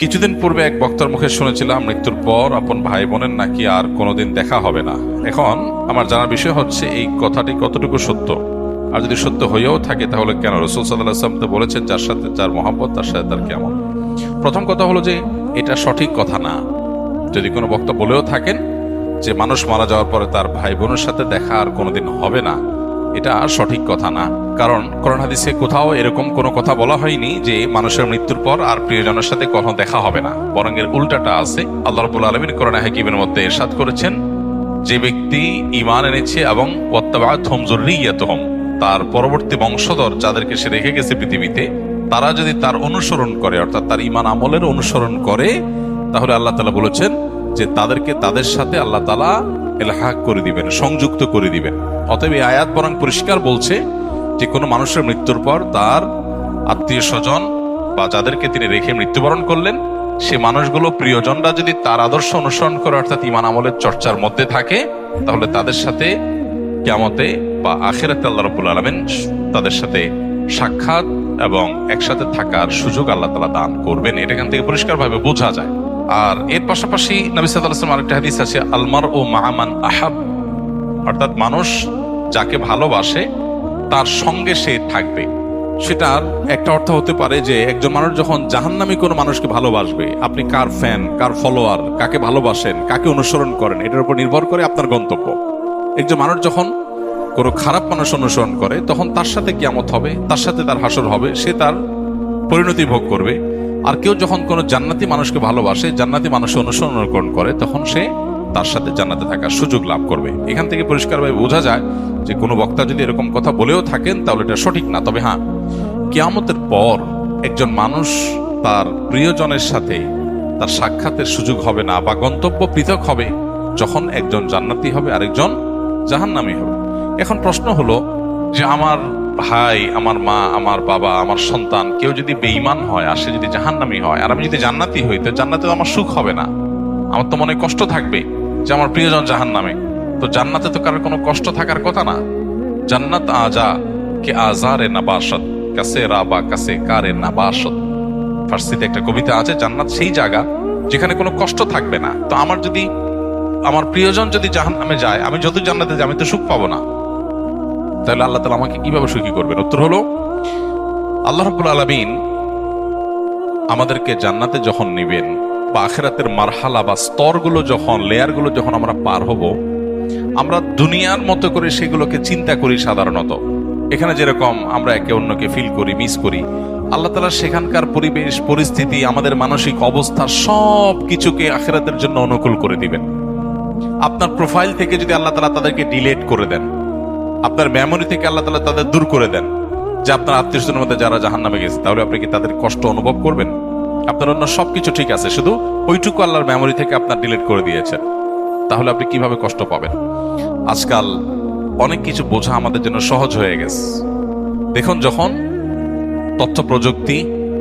কিছুদিন পূর্বে এক বক্তার মুখে শুনেছিলাম মৃত্যুর পর আপন ভাই বোনের নাকি আর কোনোদিন দেখা হবে না। এখন আমার জানার বিষয় হচ্ছে এই কথাটি কতটুকু সত্য, আর যদি সত্য হয়েও থাকে তাহলে কেন? রাসূল সাল্লাল্লাহু আলাইহি ওয়াসাল্লাম তো বলেছেন, যার সাথে যার মহব্বত তার সাথে তার কিয়ামত। প্রথম কথা হলো যে এটা সঠিক কথা না। যদি কোনো বক্তা বলেও থাকেন যে মানুষ মারা যাওয়ার পরে তার ভাই বোনের সাথে দেখা আর কোনোদিন হবে না, এটা সঠিক কথা না। কারণ কোরআন হাদিসে কোথাও এরকম কোনো কথা বলা হয়নি যে মানুষের মৃত্যুর পর আর প্রিয়জনের সাথে কখনো দেখা হবে না, বরং এর উল্টাটা আছে। আল্লাহ রাব্বুল আলামিন কোরআন হাকিমের মধ্যে ইরশাদ করেছেন, যে ব্যক্তি ঈমান এনেছে এবং ওয়াত্তাবাআতহুম যুররিয়াতুহুম, তার পরবর্তী বংশধর যাদেরকে সে রেখে গেছে পৃথিবীতে, তারা যদি তার অনুসরণ করে, অর্থাৎ তার ঈমান আমলের অনুসরণ করে, তাহলে আল্লাহ তাআলা বলেছেন যে তাদেরকে তাদের সাথে আল্লাহ তাআলা ইলহাক করে দিবেন, সংযুক্ত করে দিবেন। অতএব এই আয়াত বরং পরিষ্কার বলছে যে কোনো মানুষের মৃত্যুর পর তার আত্মীয় স্বজন বা যাদেরকে তিনি রেখে মৃত্যুবরণ করলেন, সে মানুষগুলো প্রিয়জনরা যদি তার আদর্শ অনুসরণ করে, অর্থাৎ ঈমান আমলের চর্চার মধ্যে থাকে, তাহলে তাদের সাথে কিয়ামতে বা আখিরাতে আল্লাহ রাব্বুল আলামিন তাদের সাথে সাক্ষাৎ এবং একসাথে থাকার সুযোগ আল্লাহ তাআলা দান করবেন। এটা এখান থেকে পরিষ্কারভাবে বোঝা যায়। আর এর পাশাপাশি নবী সাল্লাল্লাহু আলাইহি ওয়াসাল্লাম আরেকটা হাদিস আছে, আলমারউ মা'a মান আহাব, অর্থাৎ মানুষ যাকে ভালোবাসে তার সঙ্গে সে থাকবে। সেটার একটা অর্থ হতে পারে যে একজন মানুষ যখন জাহান্নামী কোনো মানুষকে ভালোবাসবে, আপনি কার ফ্যান, কার ফলোয়ার, কাকে ভালোবাসেন, কাকে অনুসরণ করেন, এটার উপর নির্ভর করে আপনার গন্তব্য। একজন মানুষ যখন কোনো খারাপ মানুষ অনুসরণ করে, তখন তার সাথে কিয়ামত হবে, তার সাথে তার হাসর হবে, সে তার পরিণতি ভোগ করবে। আর কেউ যখন কোনো জান্নাতি মানুষকে ভালোবাসে, জান্নাতি মানুষ অনুসরণ করে, তখন সে তার সাথে জান্নাতে থাকার সুযোগ লাভ করবে। এখান থেকে পরিষ্কারভাবে বোঝা যায় যে কোনো বক্তা যদি এরকম কথা বলেও থাকেন তাহলে এটা সঠিক না। তবে হ্যাঁ, কিয়ামতের পর একজন মানুষ তার প্রিয়জনের সাথে তার সাক্ষাতের সুযোগ হবে না বা গন্তব্য পৃথক হবে, যখন একজন জান্নাতি হবে আরেকজন জাহান্নামী হবে। এখন প্রশ্ন হলো যে আমার ভাই, আমার মা, আমার বাবা, আমার সন্তান কেউ যদি বেঈমান হয় আর সে যদি জাহান্নামী হয়, আর আমি যদি জান্নাতি হই, তো জান্নাতে আমার সুখ হবে না, আমার তো মনে কষ্ট থাকবে যে আমার প্রিয়জন জাহান্নামে। তো জান্নাতে তো কারোর কোনো কষ্ট থাকার কথা না। জান্নাত আজা কে আজারে নাবাসত কাছে রাবা কাছে কারে নাবাসত, ফার্সিতে একটা কবিতা আছে, জান্নাত সেই জায়গা যেখানে কোনো কষ্ট থাকবে না। তো আমার যদি আমার প্রিয়জন যদি জাহান্নামে যায়, আমি যত জান্নাতে যাই আমি তো সুখ পাবো না, তাহলে আল্লাহ তাআলা আমাকে কিভাবে সুখী করবেন? উত্তর হলো, আল্লাহ রাব্বুল আলামিন আমাদেরকে জান্নাতে যখন নিবেন বা আখিরাতের মারহালা বা স্তরগুলো যখন, লেয়ারগুলো যখন আমরা পার হব, আমরা দুনিয়ার মতো করে সেগুলোকে চিন্তা করি। সাধারণত এখানে যেরকম আমরা একে অন্যকে ফিল করি, মিস করি, আল্লাহ তাআলা সেখানকার পরিবেশ পরিস্থিতি, আমাদের মানসিক অবস্থা সব কিছুকে আখিরাতের জন্য অনুকূল করে দিবেন। আপনার প্রোফাইল থেকে যদি আল্লাহ তাআলা তাদেরকে ডিলিট করে দেন, আপনার মেমোরি থেকে আল্লাহ তাআলা তাদের দূর করে দেন, যে আপনার আত্মীয়স্বজনের মধ্যে যারা জাহান্নামে গেছে, তাহলে আপনি কি তাদের কষ্ট অনুভব করবেন? আপনার অন্য সবকিছু ঠিক আছে, শুধু ওইটুকু আল্লাহর মেমোরি থেকে আপনার ডিলিট করে দিয়েছেন, তাহলে আপনি কিভাবে কষ্ট পাবেন? আজকাল অনেক কিছু বোঝা আমাদের জন্য সহজ হয়ে গেছে। দেখুন, যখন তথ্য প্রযুক্তি,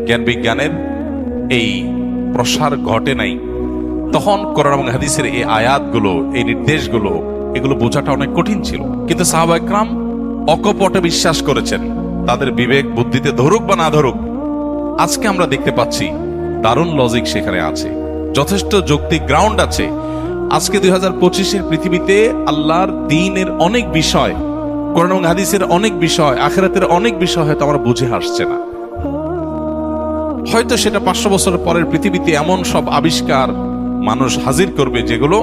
জ্ঞান বিজ্ঞানের এই প্রসার ঘটে নাই, তখন কোরআন এবং হাদিসের এই আয়াতগুলো, এই নির্দেশগুলো, এগুলো বোঝাটা অনেক কঠিন ছিল। কিন্তু সাহাবা ইকরাম অকপটে বিশ্বাস করেছেন, তাদের বিবেক বুদ্ধিতে ধরুক বা না ধরুক। আজকে আমরা দেখতে পাচ্ছি দারুণ লজিক সেখানে আছে, যথেষ্ট যৌক্তিক গ্রাউন্ড আছে। আজকে 2025-এর পৃথিবীতে আল্লাহর দ্বীনের অনেক বিষয়, কোরআন এবং হাদিসের অনেক বিষয়, আখিরাতের অনেক বিষয় হয়তো আমরা বুঝে আসছে না। হয়তো সেটা 500 বছর পরের পৃথিবীতে এমন সব আবিষ্কার মানুষ হাজির করবে যেগুলো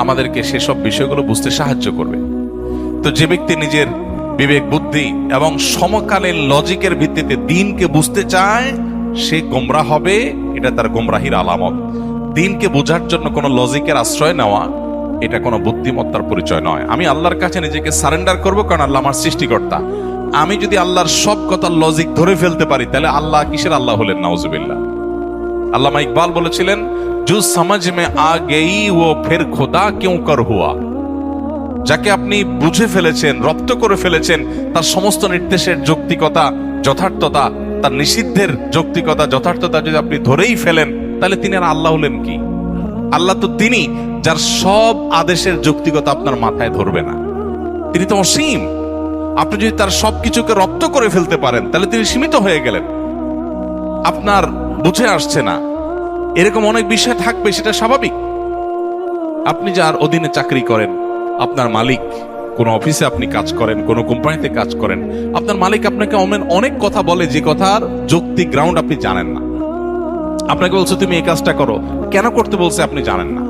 আমাদেরকে সেসব বিষয়গুলো বুঝতে সাহায্য করবে। তো যে ব্যক্তি নিজের বিবেক বুদ্ধি এবং সমকালীন লজিকের ভিত্তিতে দ্বীনকে বুঝতে চায়, সে গোমরাহ হবে। এটা তার গোমরাহির আলামত। দ্বীনকে বোঝার জন্য কোনো লজিকের আশ্রয় নেওয়া, এটা কোনো বুদ্ধিমত্তার পরিচয় নয়। আমি আল্লাহর কাছে নিজেকে সারেন্ডার করব, কারণ আল্লাহ আমার সৃষ্টিকর্তা। আমি যদি আল্লাহর সব কথার লজিক ধরে ফেলতে পারি, তাহলে আল্লাহ কিসের আল্লাহ হলেন? নাউজুবিল্লাহ। আল্লামা ইকবাল বলেছিলেন, জো সমঝ মে আ গই ও ফির খোদা কিউ কর হুয়া। যাকে আপনি বুঝে ফেলেছেন, রপ্ত করে ফেলেছেন, তার সমস্ত নির্দেশের যৌক্তিকতা, যথার্থতা, তার নিষিদ্ধের যৌক্তিকতা, যথার্থতা যদি আপনি ধরেই ফেলেন, তাহলে তিনি আর আল্লাহ হলেন কি? আল্লাহ তো তিনি যার সব আদেশের যৌক্তিকতা আপনার মাথায় ধরবে না। তিনি তো অসীম। আপনি যদি তার সবকিছুকে রপ্ত করে ফেলতে পারেন, তাহলে তিনি সীমিত হয়ে গেলেন। আপনার বুঝে আসছে না এরকম অনেক বিষয় থাকবে, সেটা স্বাভাবিক। আপনি যার অধীনে চাকরি করেন, আপনার মালিক, কোন অফিসে আপনি কাজ করেন, কোন কোম্পানিতে কাজ করেন, আপনার মালিক আপনাকে অনেক কথা বলে যে কথার যৌক্তিক গ্রাউন্ড আপনি জানেন না। আপনাকে বলছে তুমি এই কাজটা করো, কেন করতে বলছে আপনি জানেন না।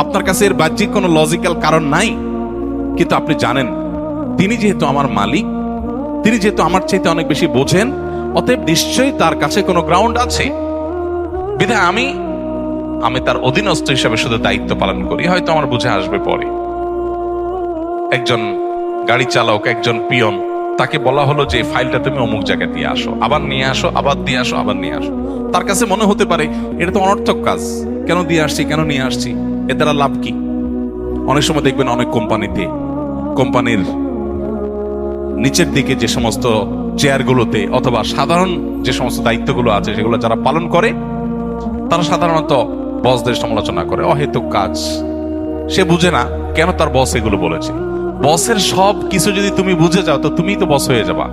আপনার কাছে এর বাহ্যিক কোনো লজিক্যাল কারণ নাই, কিন্তু আপনি জানেন তিনি যেহেতু আমার মালিক, তিনি যেহেতু আমার চাইতে অনেক বেশি বোঝেন, অতএব নিশ্চয়ই তার কাছে কোনো গ্রাউন্ড আছে। বিধায় আমি তার অধীনস্থ হিসাবে শুধু দায়িত্ব পালন করি, হয়তো আমার বুঝে আসবে পরে। একজন গাড়ি চালক, একজন পিয়ন, তাকে বলা হলো যে ফাইলটা তুমি অমুক জায়গায় দিয়ে আসো, আবার নিয়ে আসো, আবার দিয়ে আসো, আবার নিয়ে আসো। তার কাছে মনে হতে পারে এটা তো অনর্থক কাজ, কেন দিয়ে আসছি, কেন নিয়ে আসছি, এর দ্বারা লাভ কি? অনেক সময় দেখবেন অনেক কোম্পানিতে, কোম্পানির নিচের দিকে যে সমস্ত চেয়ারগুলোতে অথবা সাধারণ যে সমস্ত দায়িত্বগুলো আছে সেগুলো যারা পালন করে, তারা সাধারণত বসদের সমালোচনা করে, অহেতুক কাজ। সে বুঝে না কেন তার বস এগুলো বলেছে। বসের সব কিছু যদি তুমি বুঝে যাও তো তুমিই তো বস হয়ে যাবা।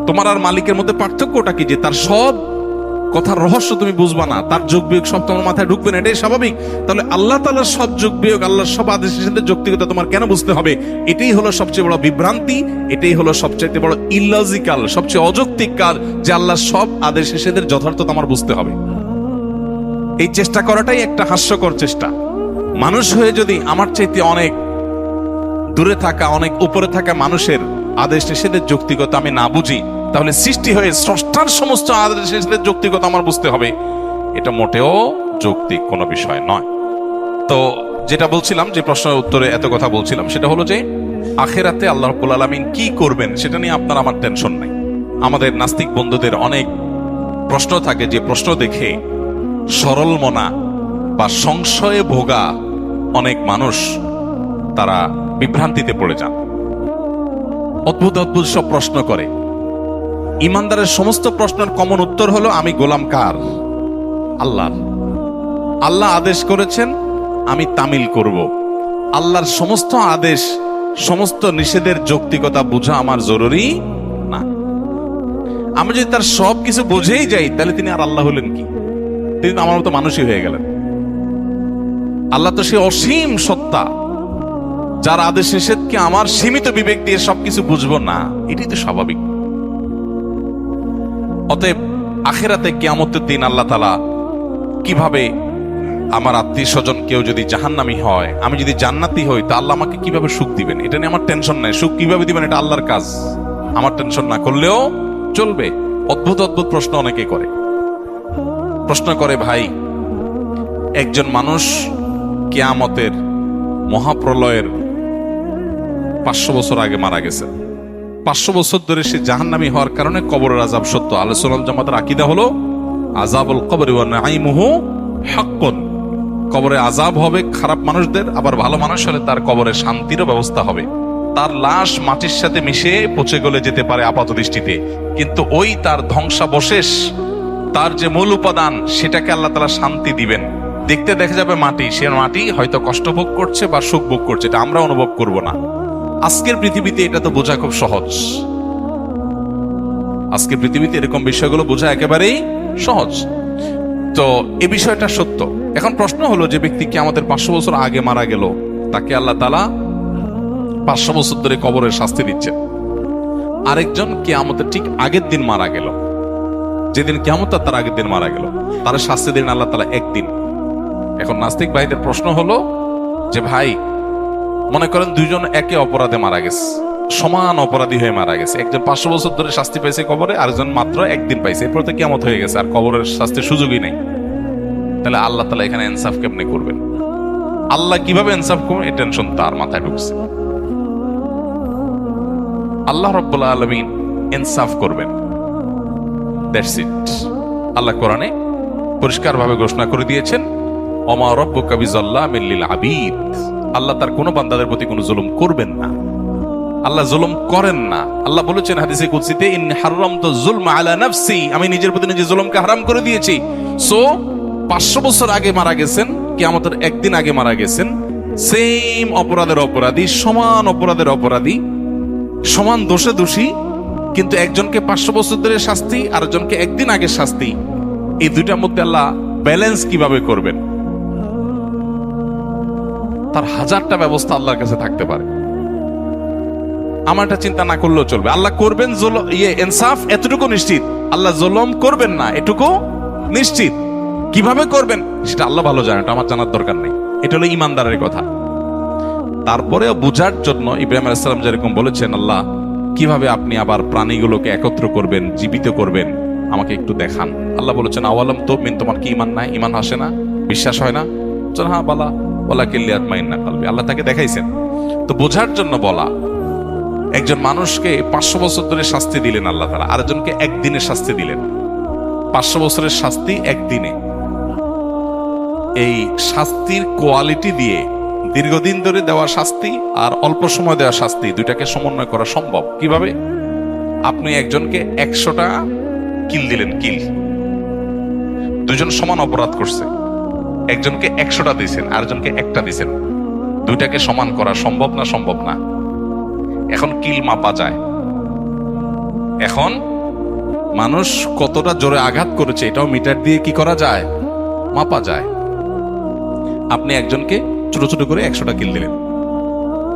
তোমার আর মালিকের মধ্যে পার্থক্যটা কি? যে তার সব কথার রহস্য তুমি বুঝবা না, তার যোগ বিয়োগ সব তোমার মাথায় ঢুকবে না, এটাই স্বাভাবিক। তাহলে আল্লাহ তাআলার সব যোগ বিয়োগ, আল্লাহর সব আদেশের সাথে যৌক্তিকতা তোমার কেন বুঝতে হবে? এটাই হলো সবচেয়ে বড় বিভ্রান্তি, এটাই হলো সবচেয়ে বড় ইললজিক্যাল, সবচেয়ে অযৌক্তিক কাজ, যে আল্লাহর সব আদেশ নিষেধের যথার্থতা আমার বুঝতে হবে। এই চেষ্টা করাটাই একটা হাস্যকর চেষ্টা। মানুষ হয়ে যদি আমার চাইতে অনেক দূরে থাকা, অনেক উপরে থাকা মানুষের আদেশ নিষেধের যৌক্তিকতা আমি না বুঝি, তাহলে সৃষ্টি হয়ে স্রষ্টার সমস্ত আদেশ নিষেধের যৌক্তিকতা আমার বুঝতে হবে, এটা মোটেও যৌক্তিক কোনো বিষয় নয়। তো যেটা বলছিলাম, যে প্রশ্নের উত্তরে এত কথা বলছিলাম, সেটা হলো যে আখিরাতে আল্লাহ রাব্বুল আলামিন কি করবেন সেটা নিয়ে আপনার আমার টেনশন নাই। আমাদের নাস্তিক বন্ধুদের অনেক প্রশ্ন থাকে, যে প্রশ্ন দেখে সরল মনা বা সংশয়ে ভোগা অনেক মানুষ তারা বিভ্রান্তিতে পড়ে যান, অদ্ভুত অদ্ভুত সব প্রশ্ন করে। ইমানদারের সমস্ত প্রশ্নের কমন উত্তর হলো আমি গোলাম কার? আল্লাহর। আল্লাহ আদেশ করেছেন, আমি তামিল করব। আল্লাহর সমস্ত আদেশ, সমস্ত নিষেধের যৌক্তিকতা বোঝা আমার জরুরি না। আমি যদি তার সব কিছু বুঝেই যাই, তাহলে তিনি আর আল্লাহ হলেন কি? তিনি তো আমার মতো মানুষই হয়ে গেলেন। আল্লাহ তো সে অসীম সত্তা, যার আদেশ নিষেধকে আমার সীমিত বিবেক দিয়ে সবকিছু বুঝবো না, এটি তো স্বাভাবিক। অতএব আখিরাতে কিয়ামতের দিন আল্লাহ তাআলা কিভাবে, আমার আত্মীয় স্বজন কেউ যদি জাহান্নামী হয়, আমি যদি জান্নাতি হই, তা আল্লাহ আমাকে কিভাবে সুখ দিবেন, এটা নিয়ে আমার টেনশন নাই। সুখ কিভাবে দিবেন এটা আল্লাহর কাজ, আমার টেনশন না করলেও চলবে। অদ্ভুত অদ্ভুত প্রশ্ন অনেকে করে। প্রশ্ন করে, ভাই একজন মানুষ কিয়ামতের মহাপ্রলয়ের 500 বছর আগে মারা গেছে, 500 বছর ধরে সে জাহান্নামী হওয়ার কারণে কবরের আযাব সত্য। আহলে সুন্নাত ওয়াল জামাতের আকীদা হলো আযাবুল কবরি ওয়া নাঈমুহু হাক্কুন। কবরে আযাব হবে খারাপ মানুষদের, আবার ভালো মানুষ হলে তার কবরে শান্তিরও ব্যবস্থা হবে। তার লাশ মাটির সাথে মিশে পচে গলে যেতে পারে আপাত দৃষ্টিতে, কিন্তু ওই তার ধ্বংসাবশেষ, তার যে মূল উপাদান, সেটাকে আল্লাহ তাআলা শান্তি দিবেন। দেখতে দেখা যাবে মাটি, সে মাটি হয়তো কষ্ট ভোগ করছে বা সুখ ভোগ করছে, এটা আমরা অনুভব করব না। আজকের পৃথিবীতে এটা তো বোঝা খুব সহজ। আজকের পৃথিবীতে এরকম বিষয়গুলো বোঝা একেবারেই সহজ। তো এই বিষয়টা সত্য। এখন প্রশ্ন হলো, যে ব্যক্তি কি আমাদের 500 বছর আগে মারা গেল, তাকে আল্লাহ তাআলা 500 বছর ধরে কবরের শাস্তি দিচ্ছেন। আরেকজন কিয়ামতের ঠিক আগের দিন মারা গেল, যেদিন কিয়ামত তার আগের দিন মারা গেল, তার শাস্তি দিন আল্লাহ তাআলা একদিন। এখন নাস্তিক ভাইদের প্রশ্ন হলো যে, ভাই মনে করেন দুইজন একে অপরাধে মারা গেছে, সমান অপরাধী হয়ে মারা গেছে। একজন 500 বছর ধরে শাস্তি পাইছে কবরে, আরেকজন মাত্র একদিন পাইছে, এরপর তো কিয়ামত হয়ে গেছে, আর কবরের শাস্তির সুযোগই নেই। তাহলে আল্লাহ তাআলা এখানে ইনসাফ কেমনে করবেন? আল্লাহ কিভাবে ইনসাফ করবেন, এই টেনশন তার মাথায় ঢুকছে। আল্লাহ রাব্বুল আলামিন ইনসাফ করবেন, দ্যাটস ইট। আল্লাহ কোরআনে পরিষ্কারভাবে ঘোষণা করে দিয়েছেন, ওমা রাব্বুকা বিযাল্লামিল লিল আবিদ। আল্লাহ তার কোনো বান্দাদের প্রতি কোনো জুলুম করবেন না, আল্লাহ জুলুম করেন না। আল্লাহ বলেছেন হাদিসে কুদসিতে, ইন্নী হারামতু যুলমা আলা নাফসি, আমি নিজের প্রতি নিজে জুলুমকে হারাম করে দিয়েছি। সো 500 বছর আগে মারা গেছেন, কিয়ামতের একদিন আগে মারা গেছেন, সেম অপরাধের অপরাধী, সমান অপরাধের অপরাধী, সমান দোষে দোষী, কিন্তু একজনকে 500 বছর ধরে শাস্তি, আরেকজনকে একদিন আগে শাস্তি। এই দুইটার মধ্যে আল্লাহ ব্যালেন্স কিভাবে করবেন, তার হাজারটা ব্যবস্থা আল্লাহর কাছে থাকতে পারে। আমার এটা চিন্তা না করলেও চলবে। আল্লাহ করবেন ইনসাফ, এতটুকু নিশ্চিত। আল্লাহ জুলুম করবেন না, এটুকু নিশ্চিত। কিভাবে করবেন সেটা আল্লাহ ভালো জানেন, এটা আমার জানার দরকার নেই। এটা হলো ইমানদারের কথা। তারপরেও বুঝার জন্য ইব্রাহিম আলাইহিস সালাম যেরকম বলেছেন, আল্লাহ কিভাবে আপনি আবার প্রাণীগুলোকে একত্র করবেন, জীবিত করবেন, আমাকে একটু দেখান। আল্লাহ বলেছেন, আওয়ালাম তুমিন, তোমার কি ইমান নাই? ইমান আসে না, বিশ্বাস হয় না? হ্যাঁ বলা বলা কিল্লিয়াত মাইন্না কালবি। আল্লাহ তাকে দেখাইছেন। তো বোঝার জন্য বলা। একজন মানুষকে 500 বছর ধরে শাস্তি দিলেন আল্লাহ তাআলা, আরেকজনকে একদিনে শাস্তি দিলেন। 500 বছরের শাস্তি একদিনে। এই শাস্তির কোয়ালিটি দিয়ে দীর্ঘদিন ধরে দেওয়া শাস্তি আর অল্প সময় দেওয়া শাস্তি, দুইটাকে সমন্বয় করা সম্ভব কিভাবে? আপনি একজনকে 100টা কিল দিলেন, কিল, দুজন সমান অপরাধ করছে, একজনকে 100টা দিয়েছেন, আরেকজনকে একটা দিয়েছেন, দুইটাকে সমান করা সম্ভব না? সম্ভব না। এখন কিল মাপা যায়। এখন মানুষ কতটা জোরে আঘাত করেছে এটাও মিটার দিয়ে কি করা যায়? মাপা যায়। আপনি একজনকে ছোট ছোট করে 100টা কিল দিলেন,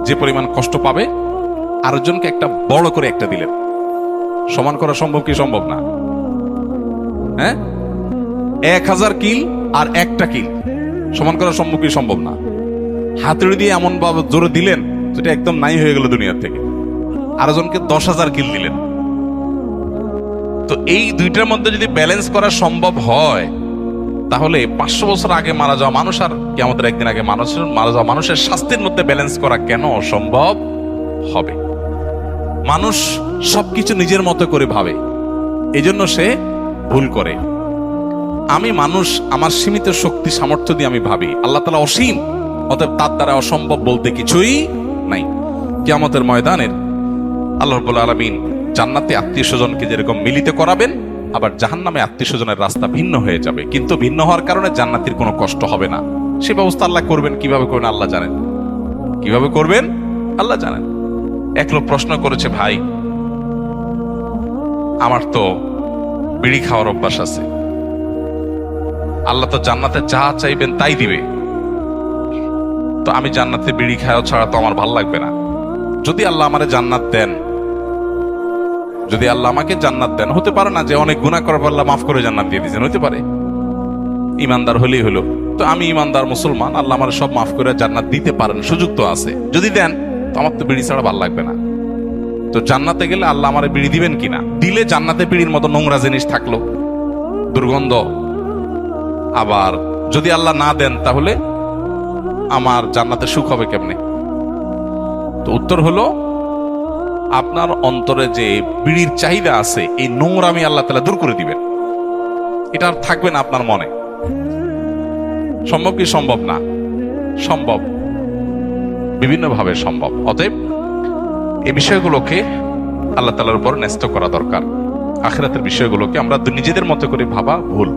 যে পরিমাণ কষ্ট পাবে আরেকজনকে একটা বড় করে একটা দিলেন, সমান করা সম্ভব কি সম্ভব না? হ্যাঁ, 1000 কিল আর একটা কিল সমান করা সম্ভব কি সম্ভব না? হাতুড়ি দিয়ে এমন ভাবে জোরে দিলেন যেটা একদম নাই হয়ে গেল দুনিয়ার থেকে। আরেকজনকে 10,000 কিল দিলেন। তো এই দুইটার মধ্যে যদি ব্যালেন্স করা সম্ভব হয়, তাহলে 500 বছর আগে মারা যাওয়া মানুষ আর কিয়ামতের একদিন আগে মারা যাওয়া মানুষের শাস্তির মধ্যে ব্যালেন্স করা কেন অসম্ভব হবে? মানুষ সবকিছু নিজের মতো করে ভাবে, এজন্য সে ভুল করে। আমি মানুষ, আমার সীমিত শক্তি সামর্থ্য দিয়ে আমি ভাবি, আল্লাহ তাআলা অসীম, অতএব তার দ্বারা অসম্ভব বলতে কিছুই নাই। কিয়ামতের ময়দানের আল্লাহ রাব্বুল আলামিন জান্নাতে আত্মীয়-স্বজনকে যেরকম মিলিত করাবেন, আবার জাহান্নামে আত্মীয়-স্বজনের রাস্তা ভিন্ন হয়ে যাবে, কিন্তু ভিন্ন হওয়ার কারণে জান্নাতীর কোনো কষ্ট হবে না। সে ব্যবস্থা আল্লাহ করবেন। কিভাবে করবেন আল্লাহ জানেন, কিভাবে করবেন আল্লাহ জানেন। এক লোক প্রশ্ন করেছে, ভাই আমার তো বিড়ি খাওয়ার অভ্যাস আছে, আল্লাহ তো জান্নাতে যা চাইবেন তাই দিবে, তো আমি জান্নাতে বিড়ি খাওয়া ছাড়া তো আমার ভাল লাগবে না। যদি আল্লাহ আমারে জান্নাত দেন, যদি আল্লাহ আমাকে জান্নাত দেন, হতে পারে না যে অনেক গুনাহ করার পর আল্লাহ মাফ করে জান্নাত দিয়ে দিয়েছেন, হতে পারে। ইমানদার হলেই হলো। তো আমি ইমানদার মুসলমান, আল্লাহ আমার সব মাফ করে জান্নাত দিতে পারেন, সুযোগ তো আছে। যদি দেন তো আমার তো বিড়ি ছাড়া ভালো লাগবে না। তো জান্নাতে গেলে আল্লাহ আমারে বিড়ি দিবেন কিনা? দিলে জান্নাতে বিড়ির মতো নোংরা জিনিস থাকলো, দুর্গন্ধ। আবার যদি আল্লাহ না দেন, তাহলে আমার জান্নাতে সুখ হবে কেমনে? তো উত্তর হলো, আপনার অন্তরে যে বিড়ির চাহিদা আছে, এই নোংরামি আল্লাহ তাআলা দূর করে দিবেন। এটা আর থাকবে না আপনার মনে। সম্ভব কি সম্ভব না? সম্ভব, বিভিন্নভাবে সম্ভব। অতএব এই বিষয়গুলোকে আল্লাহ তাআলার উপর ন্যস্ত করা দরকার। আখিরাতের বিষয়গুলোকে আমরা নিজেদের মতো করে ভাবা ভুল।